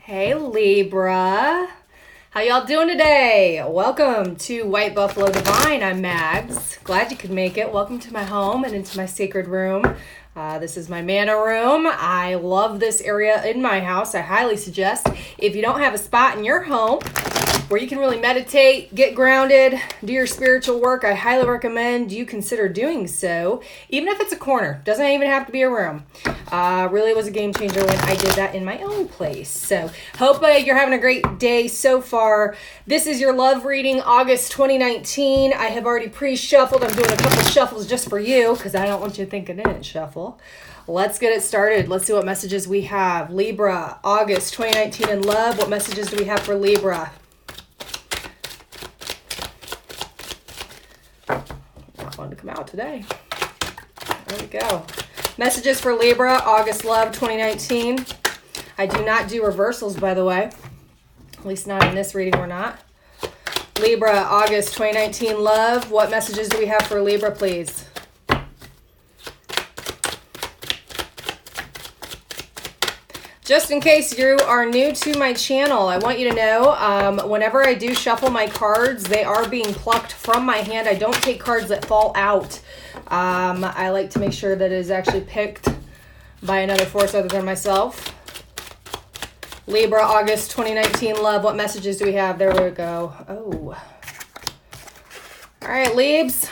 Hey Libra, how y'all doing today? Welcome to White Buffalo Divine. I'm Mags. Glad you could make it. Welcome to my home and into my sacred room. This is my mana room. I love this area in my house. I highly suggest if you don't have a spot in your home where you can really meditate, get grounded, do your spiritual work, I highly recommend you consider doing so, even if it's a corner. Doesn't even have to be a room. Really was a game changer when I did that in my own place. So hope you're having a great day so far. This is your love reading, August 2019. I have already pre-shuffled. I'm doing a couple shuffles just for you because I don't want you to think I didn't shuffle. Let's get it started. Let's see what messages we have. Libra, August 2019 in love. What messages do we have for Libra? Not fun to come out today. There we go. Messages for Libra, August love 2019. I do not do reversals, by the way. At least not in this reading, we're not. Libra, August 2019 love. What messages do we have for Libra, please? Just in case you are new to my channel, I want you to know whenever I do shuffle my cards, they are being plucked from my hand. I don't take cards that fall out. I like to make sure that it is actually picked by another force other than myself. Libra, August 2019 love. What messages do we have? There we go. Oh. All right, Libs.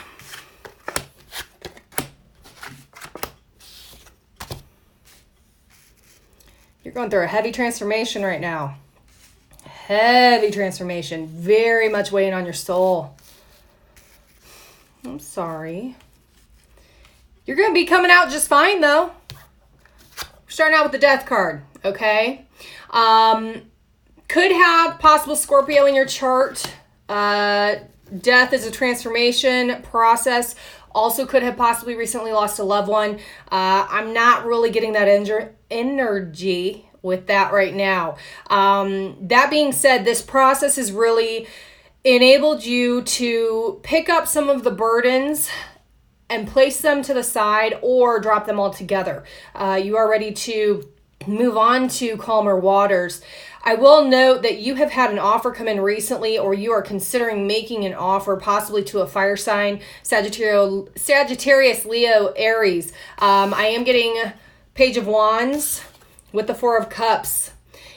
You're going through a heavy transformation right now. Heavy transformation. Very much weighing on your soul. I'm sorry. You're going to be coming out just fine, though. We're starting out with the Death card, okay? Could have possible Scorpio in your chart. Death is a transformation process. Also could have possibly recently lost a loved one. I'm not really getting that energy with that right now. That being said, this process has really enabled you to pick up some of the burdens and place them to the side or drop them all together. You are ready to move on to calmer waters. I will note that you have had an offer come in recently, or you are considering making an offer possibly to a fire sign, Sagittarius, Leo, Aries. I am getting Page of Wands with the Four of Cups.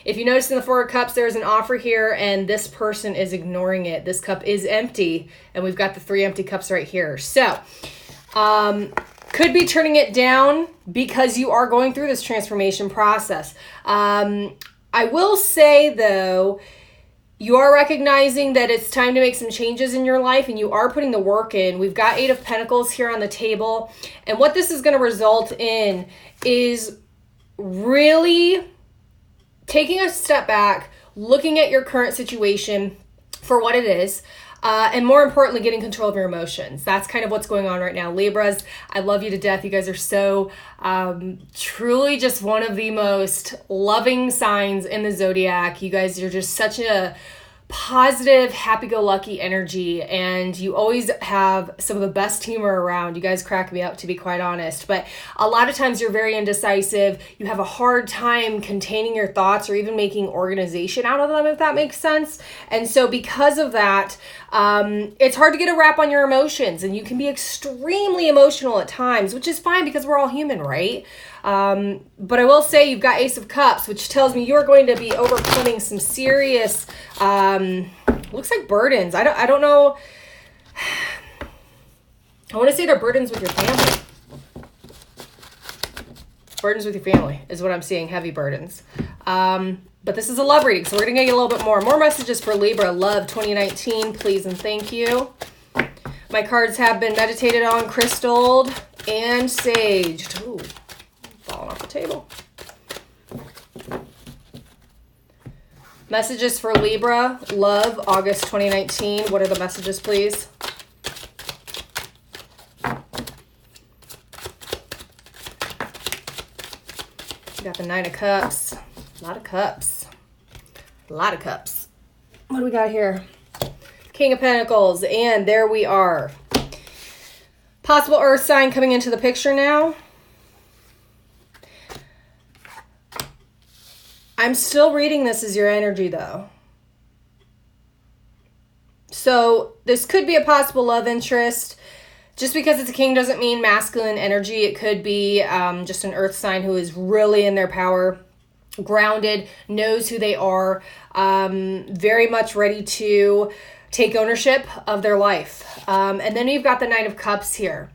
If you notice in the Four of Cups, there's an offer here and this person is ignoring it. This cup is empty and we've got the 3 empty cups right here. So, could be turning it down because you are going through this transformation process. I will say, though, you are recognizing that it's time to make some changes in your life and you are putting the work in. We've got 8 of Pentacles here on the table. And what this is going to result in is really taking a step back, looking at your current situation for what it is, and more importantly, getting control of your emotions. That's kind of what's going on right now. Libras, I love you to death. You guys are so truly just one of the most loving signs in the zodiac. You guys are just such a positive, happy-go-lucky energy, and you always have some of the best humor around. You guys crack me up, to be quite honest. But a lot of times you're very indecisive. You have a hard time containing your thoughts or even making organization out of them, if that makes sense. And so because of that, it's hard to get a wrap on your emotions, and you can be extremely emotional at times, which is fine because we're all human, right? But I will say you've got Ace of Cups, which tells me you're going to be overcoming some serious, looks like burdens. I don't know. I want to say they're burdens with your family. Burdens with your family is what I'm seeing, heavy burdens. But this is a love reading, so we're going to get a little bit more. More messages for Libra, love 2019, please and thank you. My cards have been meditated on, crystalled, and saged. Ooh. Falling off the table. Messages for Libra, love, August 2019. What are the messages, please? We got the 9 of Cups. A lot of cups. A lot of cups. What do we got here? King of Pentacles. And there we are. Possible earth sign coming into the picture now. I'm still reading this as your energy, though. So this could be a possible love interest. Just because it's a king doesn't mean masculine energy. It could be just an earth sign who is really in their power, grounded, knows who they are, very much ready to take ownership of their life. And then you've got the Knight of Cups here.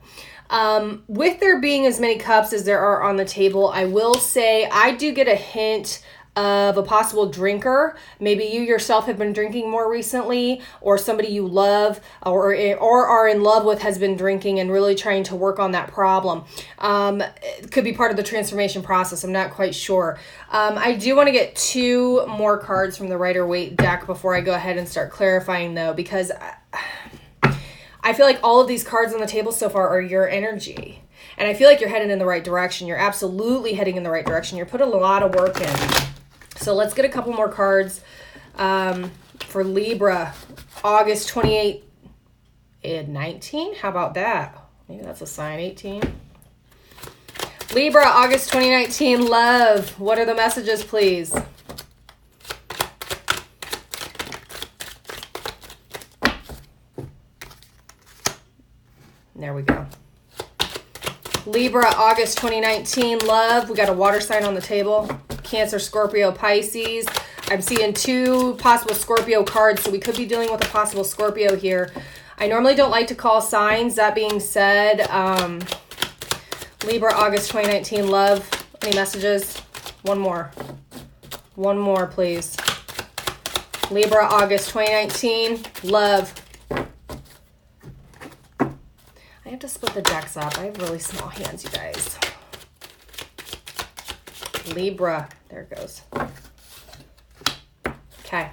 With there being as many cups as there are on the table, I will say I do get a hint of a possible drinker. Maybe you yourself have been drinking more recently, or somebody you love or are in love with has been drinking and really trying to work on that problem. It could be part of the transformation process. I'm not quite sure. I do want to get 2 more cards from the Rider-Waite deck before I go ahead and start clarifying, though, because I feel like all of these cards on the table so far are your energy. And I feel like you're heading in the right direction. You're absolutely heading in the right direction. You're putting a lot of work in. So let's get a couple more cards for Libra, August 28 and 19. How about that? Maybe that's a sign, 18. Libra, August 2019, love. What are the messages, please? There we go. Libra, August 2019, love. We got a water sign on the table. Cancer, Scorpio, Pisces. I'm seeing 2 possible Scorpio cards, so we could be dealing with a possible Scorpio here. I normally don't like to call signs. That being said, Libra, August 2019, love. Any messages? One more. One more, please. Libra, August 2019, love. I have to split the decks up. I have really small hands, you guys. Libra. There it goes. Okay.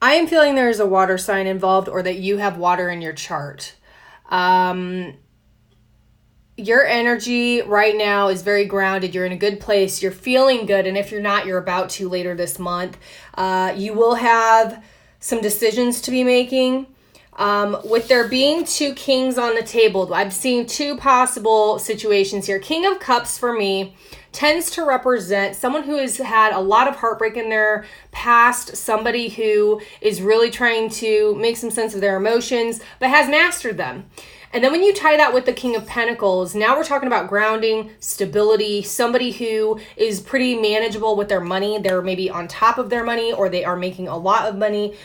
I am feeling there's a water sign involved, or that you have water in your chart. Your energy right now is very grounded. You're in a good place. You're feeling good. And if you're not, you're about to later this month. You will have some decisions to be making. With there being 2 kings on the table, I'm seeing 2 possible situations here. King of Cups for me tends to represent someone who has had a lot of heartbreak in their past, somebody who is really trying to make some sense of their emotions, but has mastered them. And then when you tie that with the King of Pentacles, now we're talking about grounding, stability, somebody who is pretty manageable with their money. They're maybe on top of their money, or they are making a lot of money.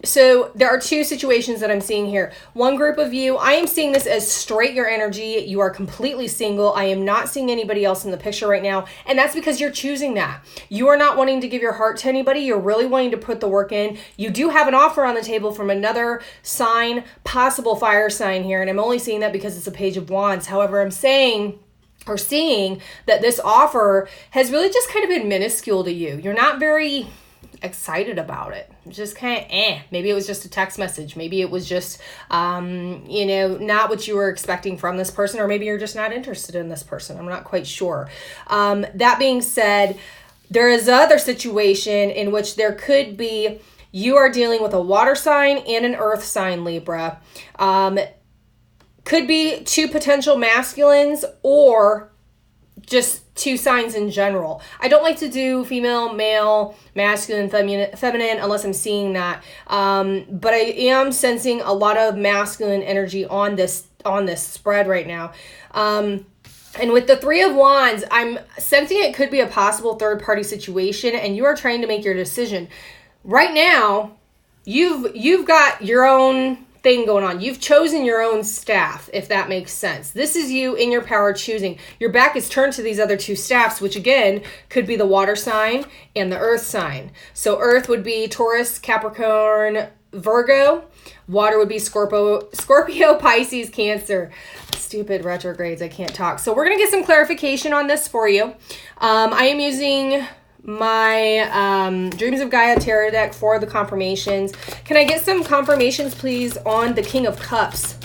So there are 2 situations that I'm seeing here. One group of you, I am seeing this as straight your energy. You are completely single. I am not seeing anybody else in the picture right now. And that's because you're choosing that. You are not wanting to give your heart to anybody. You're really wanting to put the work in. You do have an offer on the table from another sign, possible fire sign here. And I'm only seeing that because it's a Page of Wands. However, I'm saying or seeing that this offer has really just kind of been minuscule to you. You're not very excited about it. Just kind of maybe it was just a text message. Maybe it was just not what you were expecting from this person, or maybe you're just not interested in this person. I'm not quite sure. That being said, there is another situation in which there could be you are dealing with a water sign and an earth sign, Libra. Could be 2 potential masculines, or just 2 signs in general. I don't like to do female, male, masculine, feminine unless I'm seeing that. But I am sensing a lot of masculine energy on this spread right now. And with the 3 of Wands, I'm sensing it could be a possible third-party situation, and you are trying to make your decision. Right now, you've got your own thing going on. You've chosen your own staff, if that makes sense. This is you in your power choosing. Your back is turned to these other 2 staffs, which again could be the water sign and the earth sign. So earth would be Taurus, Capricorn, Virgo. Water would be Scorpio, Pisces, Cancer. Stupid retrogrades, I can't talk. So we're going to get some clarification on this for you. I am using my Dreams of Gaia tarot deck for the confirmations. Can I get some confirmations, please, on the King of Cups?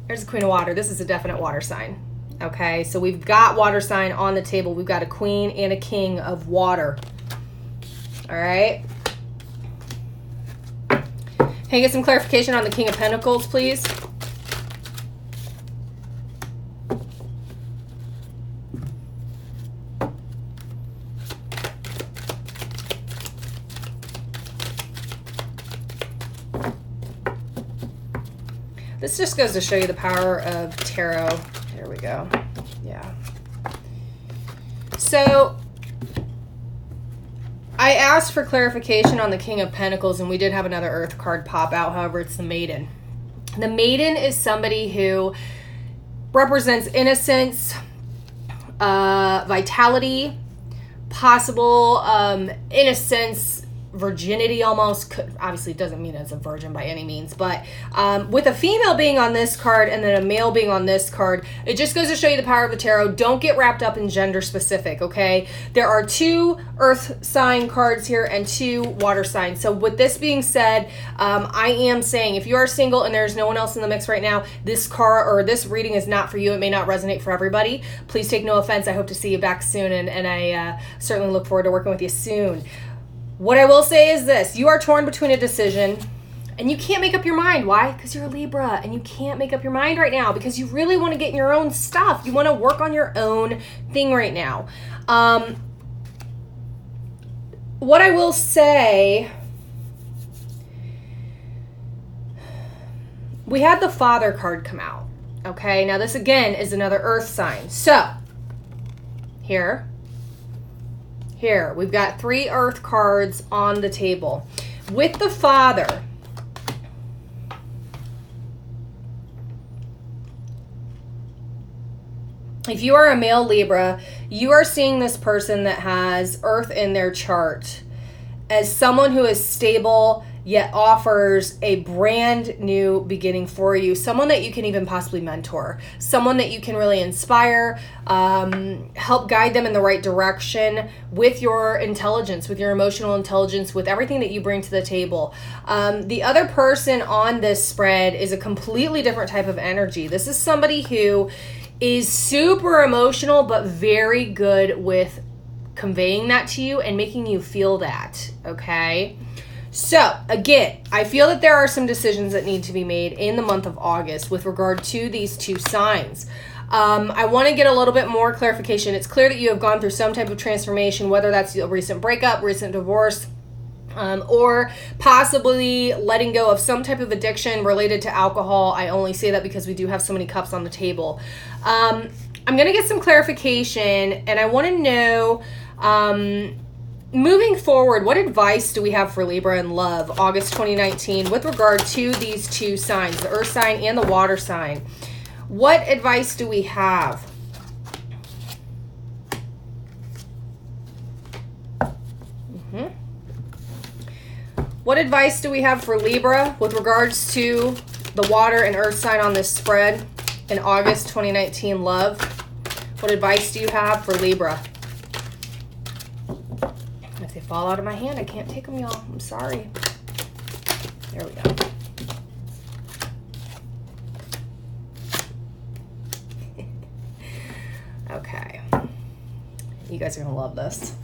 There's the Queen of Water. This is a definite water sign. Okay, so we've got water sign on the table. We've got a Queen and a King of Water. All right. Can I get some clarification on the King of Pentacles, please? This just goes to show you the power of tarot. There we go. Yeah. So I asked for clarification on the King of Pentacles, and we did have another Earth card pop out. However, it's the Maiden. The Maiden is somebody who represents innocence, vitality, possible innocence, virginity almost. Obviously, it doesn't mean it's a virgin by any means, but with a female being on this card and then a male being on this card, it just goes to show you the power of the tarot. Don't get wrapped up in gender specific, okay? There are 2 earth sign cards here and 2 water signs. So with this being said, I am saying if you are single and there's no one else in the mix right now, this card or this reading is not for you. It may not resonate for everybody. Please take no offense. I hope to see you back soon, and I certainly look forward to working with you soon. What I will say is this: you are torn between a decision and you can't make up your mind. Why? Because you're a Libra and you can't make up your mind right now because you really want to get in your own stuff. You want to work on your own thing right now. What I will say, we had the Father card come out. Okay, now this again is another earth sign. So here we've got 3 earth cards on the table. With the Father, if you are a male Libra, you are seeing this person that has earth in their chart as someone who is stable yet offers a brand new beginning for you. Someone that you can even possibly mentor. Someone that you can really inspire, help guide them in the right direction with your intelligence, with your emotional intelligence, with everything that you bring to the table. The other person on this spread is a completely different type of energy. This is somebody who is super emotional but very good with conveying that to you and making you feel that, okay? So, again, I feel that there are some decisions that need to be made in the month of August with regard to these 2 signs. I want to get a little bit more clarification. It's clear that you have gone through some type of transformation, whether that's a recent breakup, recent divorce, or possibly letting go of some type of addiction related to alcohol. I only say that because we do have so many cups on the table. I'm going to get some clarification, and I want to know, moving forward, what advice do we have for Libra in love, August 2019, with regard to these 2 signs, the earth sign and the water sign? What advice do we have? What advice do we have for Libra with regards to the water and earth sign on this spread in August 2019 love? What advice do you have for Libra? If they fall out of my hand, I can't take them, y'all. I'm sorry. There we go. Okay. You guys are going to love this.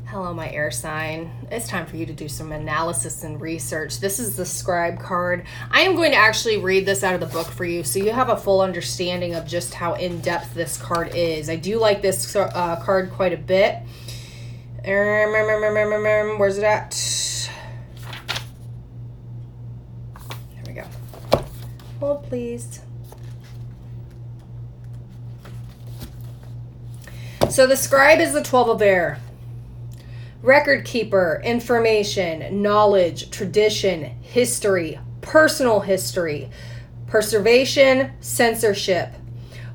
Hello, my air sign. It's time for you to do some analysis and research. This is the Scribe card. I am going to actually read this out of the book for you so you have a full understanding of just how in-depth this card is. I do like this card quite a bit. Where's it at? There we go. Hold, please. So the Scribe is the 12 of air. Record keeper, information, knowledge, tradition, history, personal history, preservation, censorship.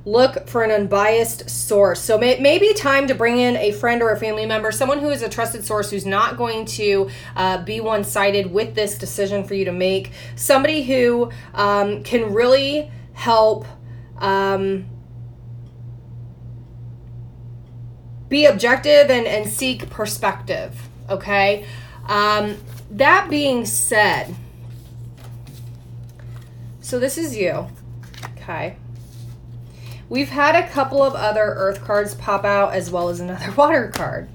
Look for an unbiased source. So it may be time to bring in a friend or a family member, someone who is a trusted source who's not going to be one-sided with this decision for you to make. Somebody who can really help be objective and seek perspective, okay? That being said, so this is you, okay? We've had a couple of other earth cards pop out as well as another water card.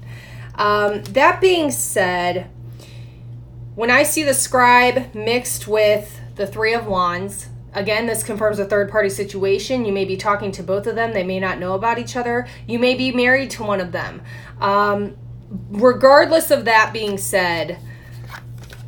That being said, When I see the Scribe mixed with the Three of Wands, again, this confirms a third-party situation. You may be talking to both of them. They may not know about each other. You may be married to one of them. Regardless of that being said,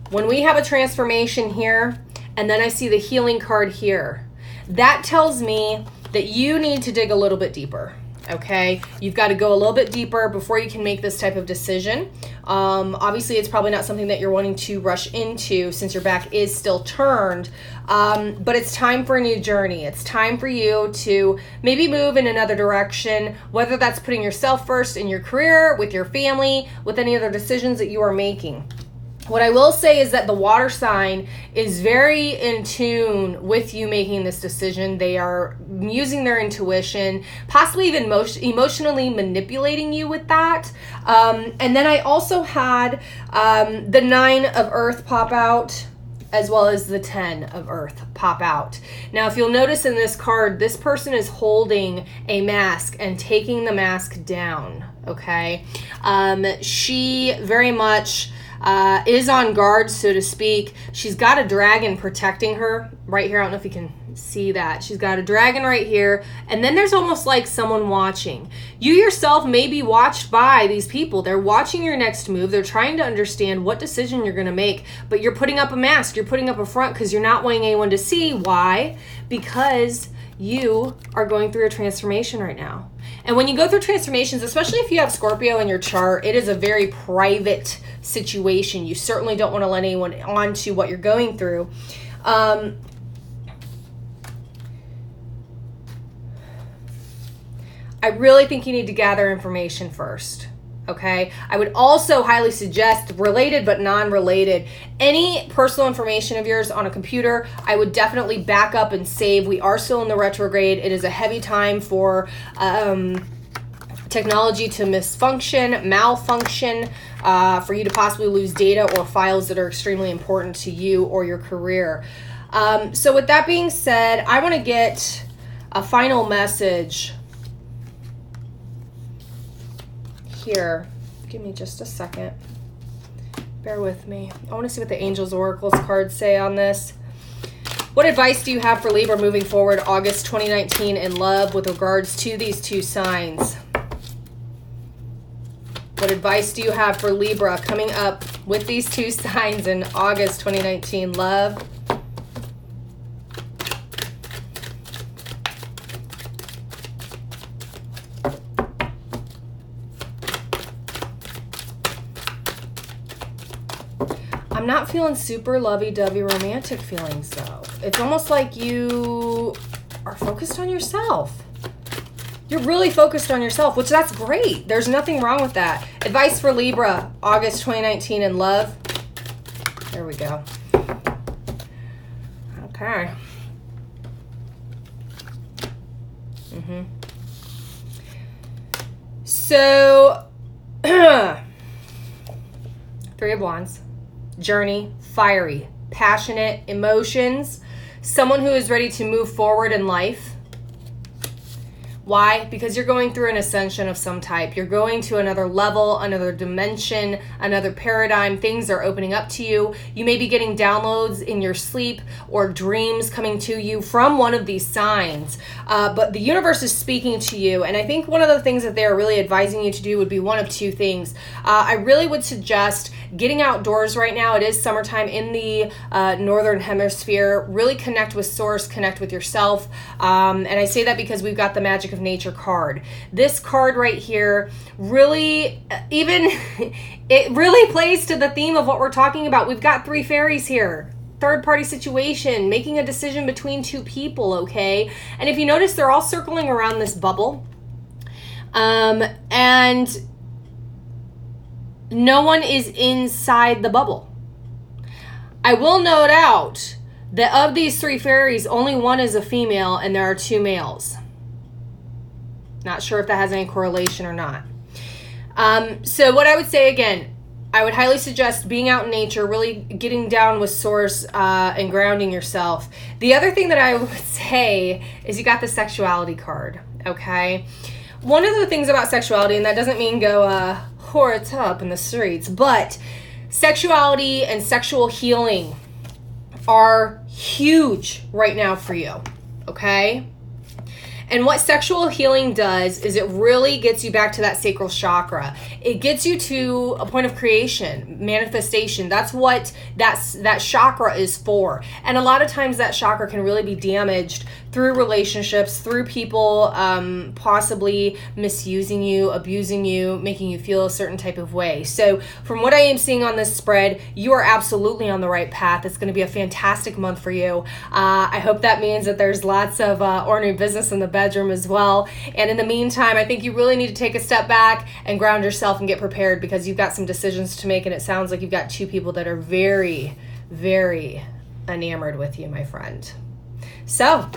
when we have a transformation here, and then I see the healing card here, that tells me that you need to dig a little bit deeper. Okay, you've got to go a little bit deeper before you can make this type of decision. Obviously, it's probably not something that you're wanting to rush into since your back is still turned, but it's time for a new journey. It's time for you to maybe move in another direction, whether that's putting yourself first in your career, with your family, with any other decisions that you are making. What I will say is that the water sign is very in tune with you making this decision. They are using their intuition, possibly even emotionally manipulating you with that. And then I also had the 9 of Earth pop out, as well as the 10 of Earth pop out. Now, if you'll notice in this card, this person is holding a mask and taking the mask down, okay? She very much is on guard, so to speak. She's got a dragon protecting her right here. I don't know if you can see that. She's got a dragon right here, and then there's almost like someone watching. You yourself may be watched by these people. They're watching your next move. They're trying to understand what decision you're going to make, but you're putting up a mask. You're putting up a front because you're not wanting anyone to see. Why? Because you are going through a transformation right now. And when you go through transformations, especially if you have Scorpio in your chart, it is a very private situation. You certainly don't want to let anyone onto what you're going through. I really think you need to gather information first. Okay. I would also highly suggest, related but non-related, any personal information of yours on a computer, I would definitely back up and save. We are still in the retrograde. It is a heavy time for technology to malfunction, for you to possibly lose data or files that are extremely important to you or your career. So with that being said, I want to get a final message here. Give me just a second. Bear with me. I want to see what the Angels Oracles cards say on this. What advice do you have for Libra moving forward August 2019 in love with regards to these two signs? What advice do you have for Libra coming up with these two signs in August 2019 love? I'm not feeling super lovey-dovey romantic feelings though. It's almost like you are focused on yourself. You're really focused on yourself, which that's great. There's nothing wrong with that. Advice for Libra, August 2019 in love. There we go. Okay. So, 3 of Wands. Journey, fiery, passionate, emotions, someone who is ready to move forward in life. Why? Because you're going through an ascension of some type. You're going to another level, another dimension, another paradigm. Things are opening up to you. You may be getting downloads in your sleep or dreams coming to you from one of these signs. But the universe is speaking to you. And I think one of the things that they're really advising you to do would be one of 2 things. I really would suggest getting outdoors right now. It is summertime in the northern hemisphere. Really connect with source, connect with yourself. And I say that because we've got the Magic of Nature card. This card right here really, it really plays to the theme of what we're talking about. We've got 3 fairies here. Third party situation, making a decision between 2 people, okay? And if you notice, they're all circling around this bubble. And no one is inside the bubble. I will note out that of these 3 fairies, only one is a female and there are 2 males. Not sure if that has any correlation or not. So what I would say again, I would highly suggest being out in nature, really getting down with source and grounding yourself. The other thing that I would say is you got the sexuality card, okay? One of the things about sexuality, and that doesn't mean go whore it up in the streets, but Sexuality and sexual healing are huge right now for you, okay? And what sexual healing does is it really gets you back to that sacral chakra. It gets you to a point of creation, manifestation. That's what that chakra is for. And a lot of times that chakra can really be damaged through relationships, through people possibly misusing you, abusing you, making you feel a certain type of way. So from what I am seeing on this spread, you are absolutely on the right path. It's going to be a fantastic month for you. I hope that means that there's lots of ordinary business in the bedroom as well. And in the meantime, I think you really need to take a step back and ground yourself and get prepared, because you've got some decisions to make, and it sounds like you've got two people that are very, very enamored with you, my friend. So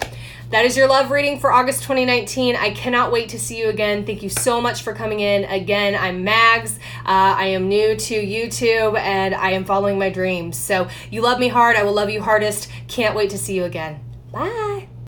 that is your love reading for August 2019. I cannot wait to see you again. Thank you so much for coming in. Again, I'm Mags. I am new to YouTube, and I am following my dreams. So you love me hard. I will love you hardest. Can't wait to see you again. Bye.